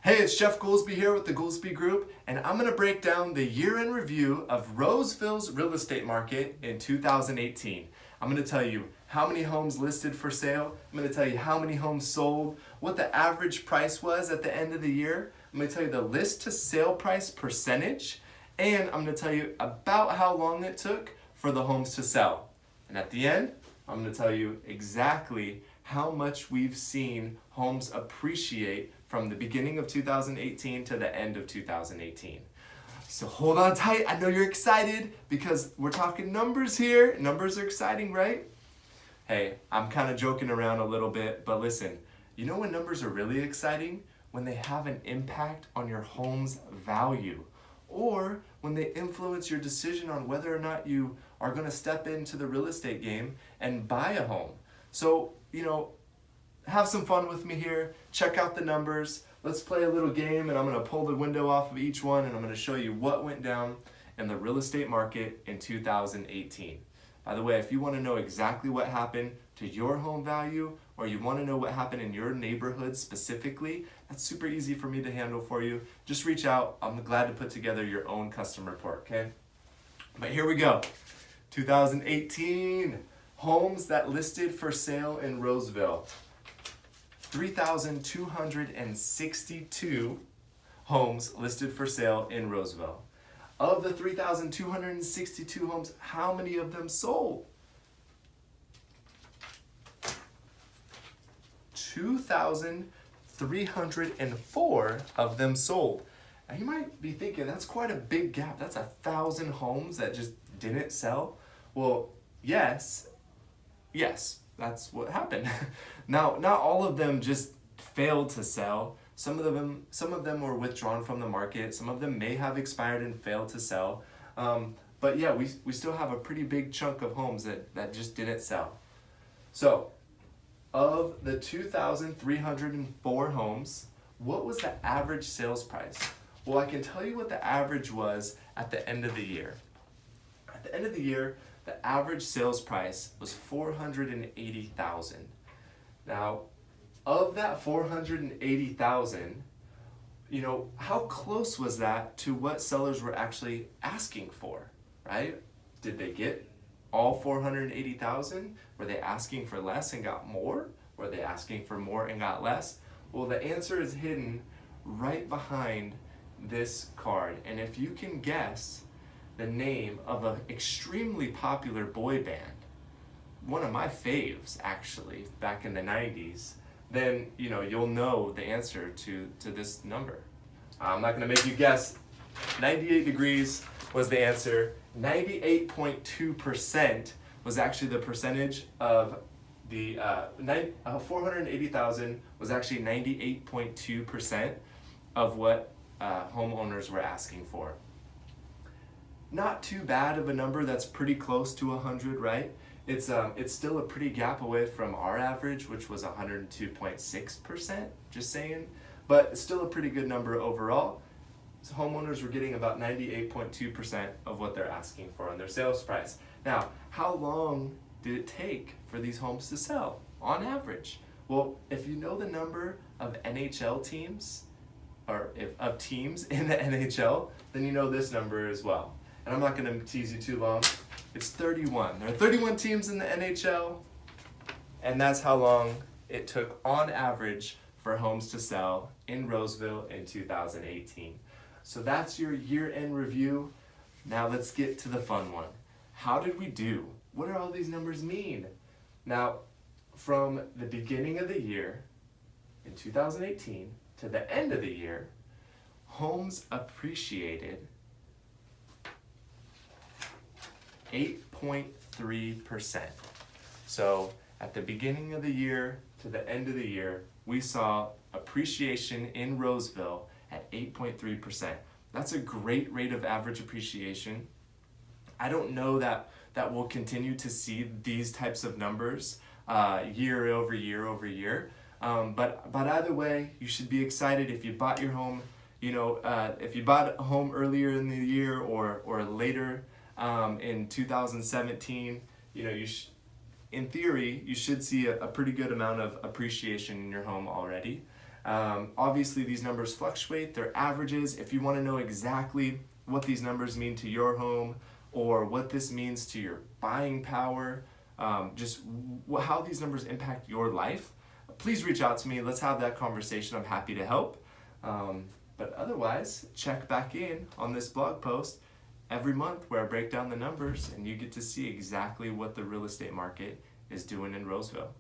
Hey, it's Jeff Goolsby here with the Goolsby Group, and I'm going to break down the year in review of Roseville's real estate market in 2018. I'm going to tell you how many homes listed for sale. I'm going to tell you how many homes sold, what the average price was at the end of the year. I'm going to tell you the list to sale price percentage, and I'm going to tell you about how long it took for the homes to sell. And at the end, I'm going to tell you exactly how much we've seen homes appreciate from the beginning of 2018 to the end of 2018. So hold on tight. I know you're excited because we're talking numbers here. Numbers are exciting, right? Hey, I'm kind of joking around a little bit, but listen, you know when numbers are really exciting? When they have an impact on your home's value, or when they influence your decision on whether or not you are going to step into the real estate game and buy a home. So, have some fun with me here. Check out the numbers. Let's play a little game, and I'm going to pull the window off of each one, and I'm going to show you what went down in the real estate market in 2018. By the way, if you want to know exactly what happened to your home value, or you want to know what happened in your neighborhood specifically, that's super easy for me to handle for you. Just reach out. I'm glad to put together your own custom report, okay? But here we go. 2018, homes that listed for sale in Roseville. 3,262 homes listed for sale in Roseville. Of the 3,262 homes, how many of them sold? 2,304 of them sold. Now you might be thinking, that's quite a big gap. That's 1,000 homes that just didn't sell. Well, yes, that's what happened. Now, not all of them just failed to sell. Some of them were withdrawn from the market. Some of them may have expired and failed to sell. But yeah, we still have a pretty big chunk of homes that just didn't sell. So, of the 2,304 homes, what was the average sales price? Well, I can tell you what the average was at the end of the year. At the end of the year, the average sales price was $480,000. Now, of that $480,000, how close was that to what sellers were actually asking for, right? Did they get all $480,000? Were they asking for less and got more? Were they asking for more and got less? Well, the answer is hidden right behind this card. And if you can guess the name of an extremely popular boy band, one of my faves actually, back in the 90s, then you'll know the answer to this number. I'm not going to make you guess. 98 degrees was the answer. 98.2% was actually the percentage of the 480,000 was actually 98.2% of what homeowners were asking for. Not too bad of a number. That's pretty close to 100, right? It's still a pretty gap away from our average, which was 102.6%, just saying. But it's still a pretty good number overall. So homeowners were getting about 98.2% of what they're asking for on their sales price. Now, how long did it take for these homes to sell on average? Well, if you know the number of NHL teams, or of teams in the NHL, then you know this number as well. And I'm not going to tease you too long. It's 31. There are 31 teams in the NHL, and that's how long it took on average for homes to sell in Roseville in 2018. So that's your year-end review. Now let's get to the fun one. How did we do? What do all these numbers mean? Now, from the beginning of the year in 2018 to the end of the year, homes appreciated 8.3%. So at the beginning of the year to the end of the year, we saw appreciation in Roseville at 8.3%. That's a great rate of average appreciation. I don't know that we'll continue to see these types of numbers year over year over year. But either way, you should be excited if you bought your home. If you bought a home earlier in the year or later in 2017, in theory, you should see a pretty good amount of appreciation in your home already. Obviously, these numbers fluctuate, they're averages. If you want to know exactly what these numbers mean to your home or what this means to your buying power, how these numbers impact your life, please reach out to me. Let's have that conversation. I'm happy to help. But otherwise, check back in on this blog post every month where I break down the numbers and you get to see exactly what the real estate market is doing in Roseville.